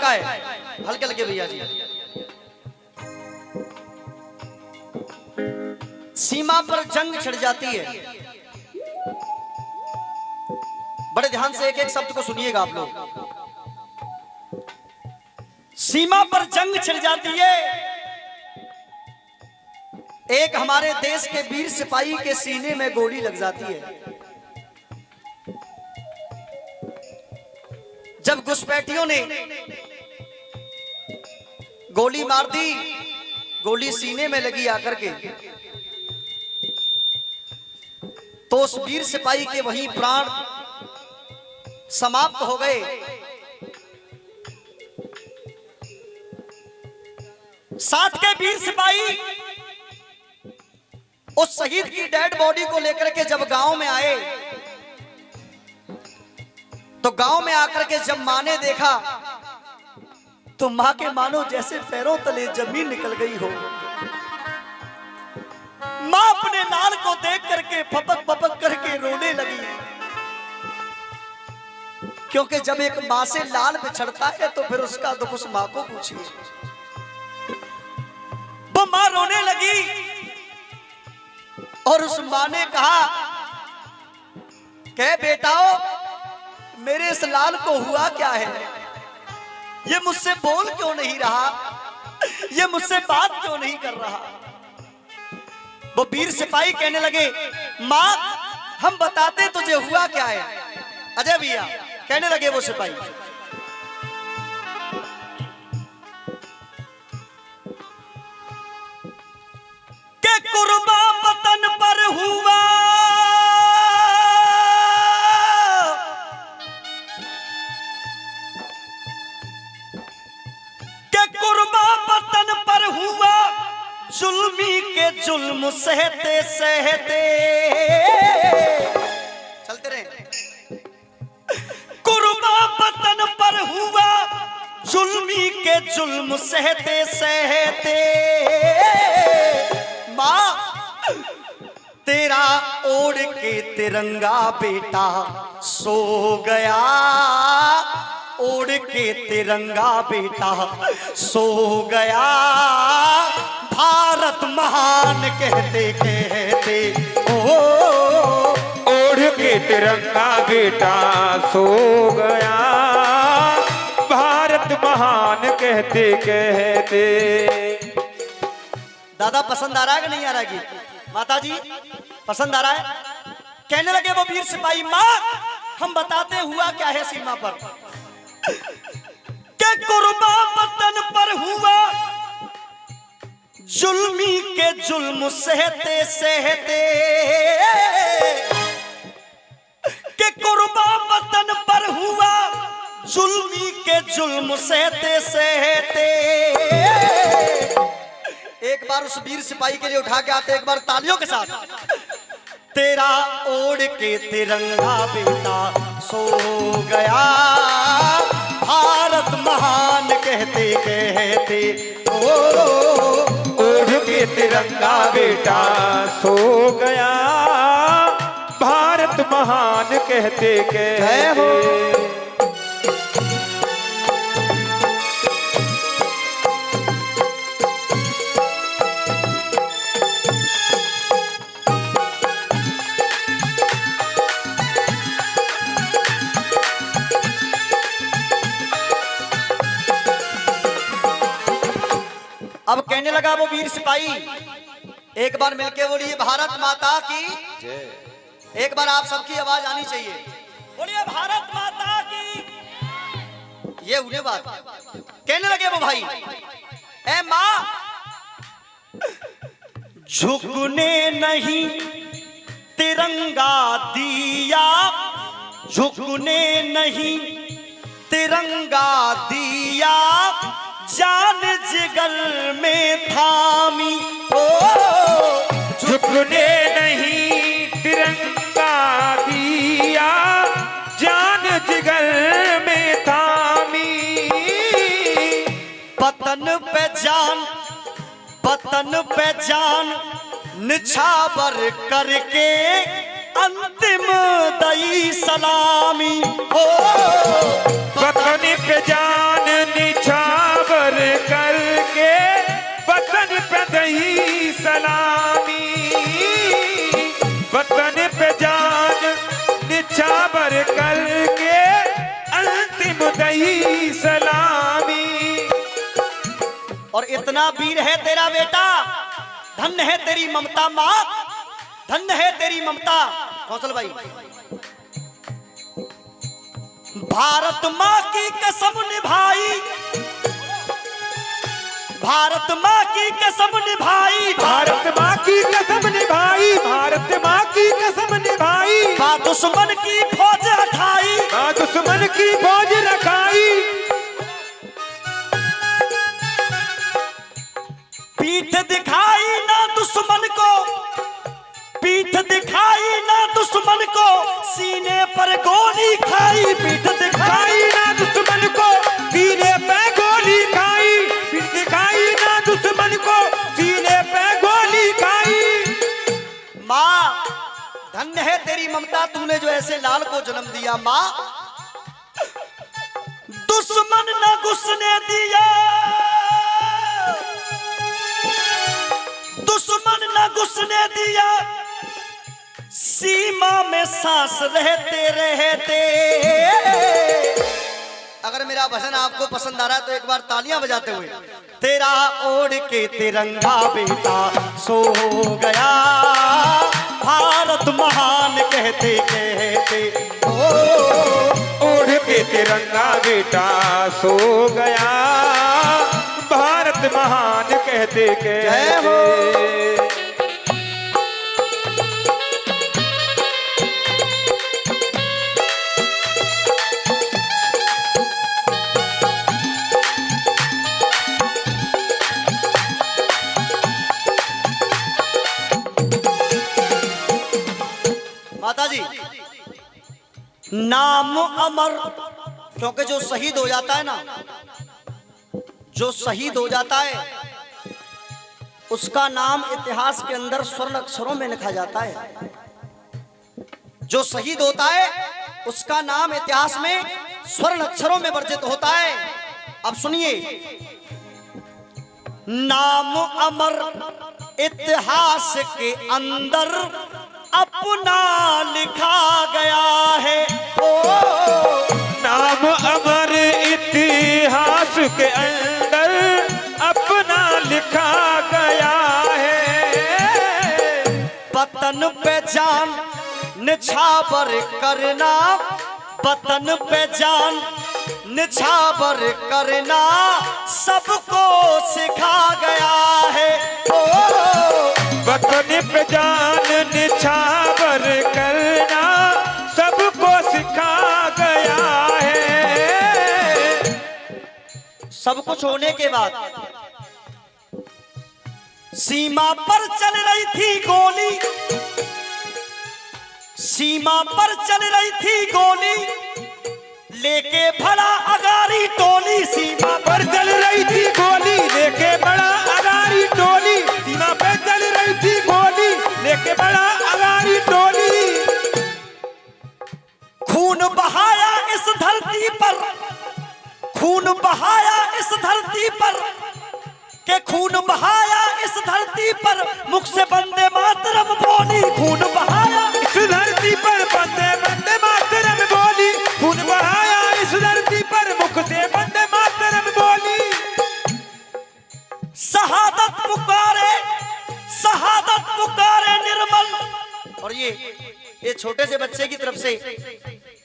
हल्का है, हल्के लगे भैया जी। सीमा पर जंग छिड़ जाती है। बड़े ध्यान से एक एक शब्द को सुनिएगा आप लोग। सीमा पर जंग छिड़ जाती है। एक हमारे देश के वीर सिपाही के सीने में गोली लग जाती है। जब घुसपैठियों ने गोली मार दी, गोली सीने में लगी आकर के, तो उस वीर सिपाही के वहीं प्राण समाप्त हो गए। साथ के वीर सिपाही उस शहीद की डेड बॉडी को लेकर के जब गांव में आए, तो गांव में आकर के जब मां ने देखा, तो मां के मानो जैसे पैरों तले जमीन निकल गई हो। मां अपने लाल को देख करके फपक फपक करके रोने लगी, क्योंकि जब एक मां से लाल बिछड़ता है तो फिर उसका दुख उस मां को पूछिए। वो मां रोने लगी और उस मां ने कहा, कह बेटाओ, मेरे इस लाल को हुआ क्या है? ये मुझसे बोल क्यों नहीं रहा? ये मुझसे बात क्यों नहीं कर रहा? वो वीर सिपाही कहने लगे, मां हम बताते तुझे हुआ क्या है। अजय भैया कहने लगे वो सिपाही, के कुर्बा वतन पर हुआ, के कुर्बा वतन पर हुआ, जुल्मी के जुल्म सहते सहते। चलते रहे। कुर्बा वतन पर हुआ, जुल्मी के जुल्म सहते सहते। मां तेरा ओढ़ के तिरंगा बेटा सो गया, ओढ़ के तिरंगा बेटा सो गया। भारत महान कहते कहते, ओ ओढ़ के तिरंगा बेटा सो गया, भारत महान कहते कहते। दादा पसंद आ रहा है कि नहीं आ रहा है गीत? माता जी पसंद आ रहा है? कहने लगे वो वीर सिपाही, मां हम बताते हुआ क्या है सीमा पर। के कुर्बा वतन पर हुआ, जुल्मी के जुल्म सहते सहते। के कुर्बा वतन पर हुआ, जुल्मी के जुल्म सहते सहते। एक बार उस वीर सिपाही के लिए उठा के आते, एक बार तालियों के साथ। तेरा ओढ़ के तिरंगा बेटा सो गया, भारत महान कहते कहते। ओ ओढ़ के तिरंगा बेटा सो गया, भारत महान कहते कहते। अब कहने लगा वो वीर सिपाही, एक बार मिलके बोलिए भारत माता की जय। एक बार आप सबकी आवाज आनी चाहिए, बोलिए भारत माता की। ये उन्हें बात कहने लगे वो भाई, ए मां झुकने नहीं तिरंगा दिया, झुकने नहीं तिरंगा दिया, जान जिगर में थामी। ओ झुकने नहीं तिरंगा दिया, जान जिगर में थामी। वतन पे जान, वतन पे जान निछावर करके अंतिम दई सलामी। ओ वतन पे जान निछावर वतन पे दही सलामी, वतन पे जान निछावर करके अंतिम दही सलामी। और इतना वीर है तेरा बेटा, धन्य है तेरी ममता माँ, धन्य है तेरी ममता। कौशल भाई, भारत माँ की कसम निभाई, भारत माँ की कसम निभाई, भारत माँ की कसम निभाई, भारत माँ की कसम निभाई, माँ दुश्मन की फौज हटाई, माँ दुश्मन की फौज रखाई, पीठ दिखाई ना दुश्मन को, पीठ दिखाई ना दुश्मन को, सीने पर गोली खाई, पीठ दिखाई ना दुश्मन को, सीने पे गोली खाई, पीठ दिखाई ना दुश्मन को, सीने पे गोली खाई। माँ धन्य है तेरी ममता, तूने जो ऐसे लाल को जन्म दिया। माँ दुश्मन न घुसने दिया, दुश्मन न घुसने दिया, सीमा में सांस रहते रहते। अगर मेरा भजन आपको पसंद आ रहा है तो एक बार तालियां बजाते हुए। तेरा ओढ़ के तिरंगा बेटा सो गया, भारत महान कहते कहते ओ। ओढ़ के तिरंगा बेटा सो गया, भारत महान कहते कहते। माता जी नाम अमर, क्योंकि जो शहीद हो जाता है ना, जो शहीद हो जाता है उसका नाम इतिहास के अंदर स्वर्ण अक्षरों में लिखा जाता है। जो शहीद होता है उसका नाम इतिहास में स्वर्ण अक्षरों में वर्जित होता है। अब सुनिए, नाम अमर इतिहास के अंदर अपना लिखा गया है। ओ नाम अमर इतिहास के अंदर अपना लिखा गया है। वतन पे जान निछावर करना, वतन पे जान निछावर करना सबको सिखा गया है। ओ वतन पे जान निछावर करना सबको सिखा गया है। सब कुछ होने के बाद सीमा पर चल रही थी गोली, सीमा पर चल रही थी गोली, लेके भड़ा अगारी टोली। सीमा पर चल रही थी गोली, लेके बड़ा अगारी टोली। सीमा पे चल रही थी गोली, लेके बड़ा अगारी टोली। खून बहाया इस धरती पर, खून बहाया इस धरती पर, के खून बहाया इस धरती पर, मुख से वंदे मातरम बोली। खून बहाया इस धरती पर, वंदे मातरम बोली। खून बहाया इस धरती पर, मुख से वंदे मातरम बोली। शहादत पुकारे, शहादत पुकारे निर्मल। और ये छोटे से बच्चे की तरफ से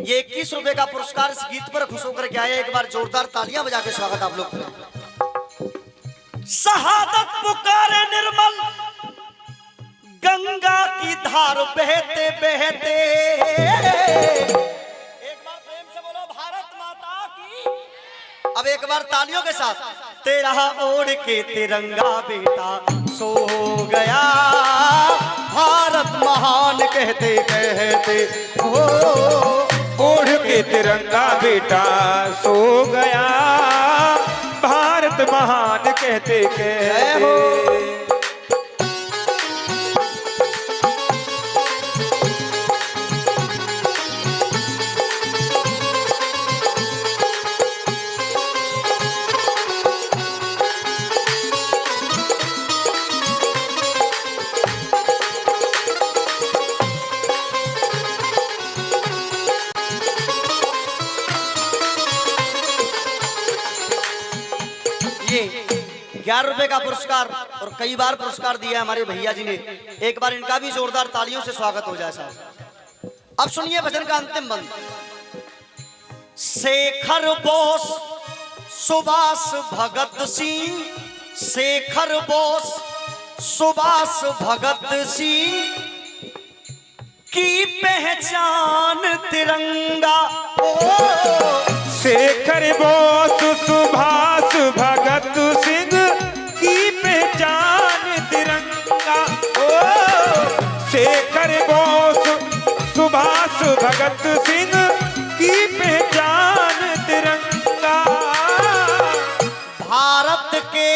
ये 21 रुपए का पुरस्कार इस गीत पर खुश होकर के आए। एक बार जोरदार तालियां बजा के स्वागत आप लोग करें। शहादत पुकारे निर्मल, गंगा की धार बहते बहते। एक बार प्रेम से बोलो भारत माता की। अब एक बार तालियों के साथ। तेरा ओढ़ के तिरंगा बेटा सो गया, भारत महान कहते कहते ओ। ओढ़ के तिरंगा बेटा सो गया, भारत महान कहते कहते। ये 11 रुपए का पुरस्कार और कई बार पुरस्कार दिया हमारे भैया जी ने। एक बार इनका भी जोरदार तालियों से स्वागत हो जाए साहब। अब सुनिए भजन का अंतिम बंद। शेखर बोस सुभाष भगत सिंह, शेखर बोस सुभाष भगत सिंह की पहचान तिरंगा। शेखर बोस सुभाष भगत सिंह की पहचान तिरंगा। शेखर बोस सुभाष भगत सिंह की पहचान तिरंगा। भारत के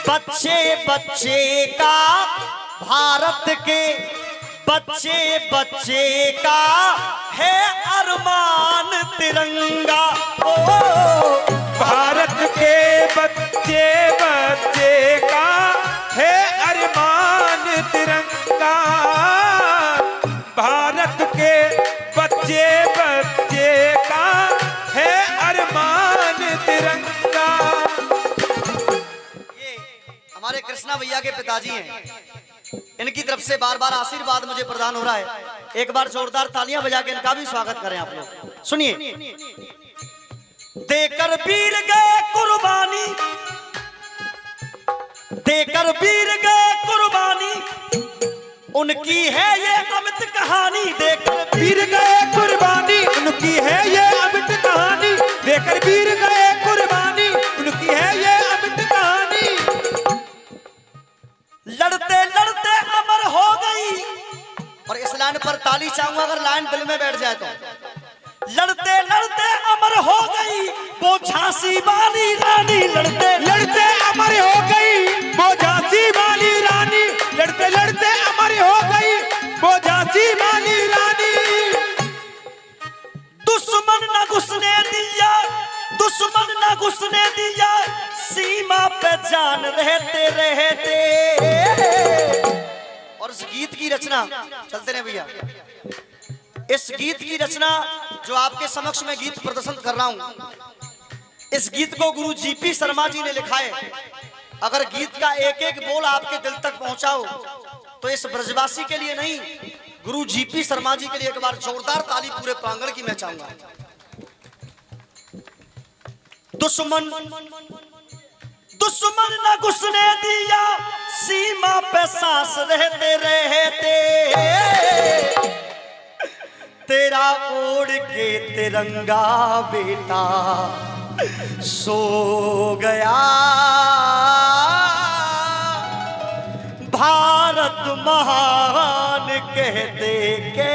बच्चे बच्चे का, भारत के बच्चे बच्चे का है अरमान तिरंगा। ओ भारत के बच्चे बच्चे का है अरमान तिरंगा। भारत के बच्चे बच्चे का है अरमान तिरंगा। ये हमारे कृष्णा भैया के पिताजी हैं, इनकी तरफ से बार बार आशीर्वाद मुझे प्रदान हो रहा है। एक बार जोरदार तालियां बजा के इनका भी स्वागत करें आप लोग। सुनिए। देकर वीर गए कुर्बानी, देकर वीर गए कुर्बानी, उनकी है ये अमित कहानी। देकर वीर गए कुर्बानी, उनकी है ये अमित कहानी। देकर वीर गए कुर्बानी, उनकी है ये अमित कहानी। लड़ते लड़ते अमर हो गई, और इस लाइन पर ताली चाहूंगा अगर लाइन दिल में बैठ जाए तो। लड़ते लड़ते अमर हो गई वो झांसी वाली रानी, लड़ते लड़ते अमर हो गई वो झांसी वाली रानी। लड़ते लड़ते अमर हो गई वो झांसी वाली रानी। दुश्मन न घुसने दिया, दुश्मन न घुसने दिया, सीमा पे जान रहते रहते। और इस गीत की रचना, चलते रहे भैया, इस गीत की रचना जो आपके समक्ष में गीत प्रदर्शन कर रहा हूं, इस गीत को गुरु जीपी शर्मा जी ने लिखा है। अगर गीत का एक एक बोल आपके दिल तक पहुंचाओ तो इस ब्रजवासी के लिए नहीं, गुरु जीपी शर्मा जी के लिए एक बार जोरदार ताली पूरे प्रांगण की मैं चाहूंगा। दुश्मन दुश्मन न घुसने दिया, सीमा पे सांस रहते रहते। तेरा ओढ़ के तिरंगा बेटा सो गया, भारत महान कहते के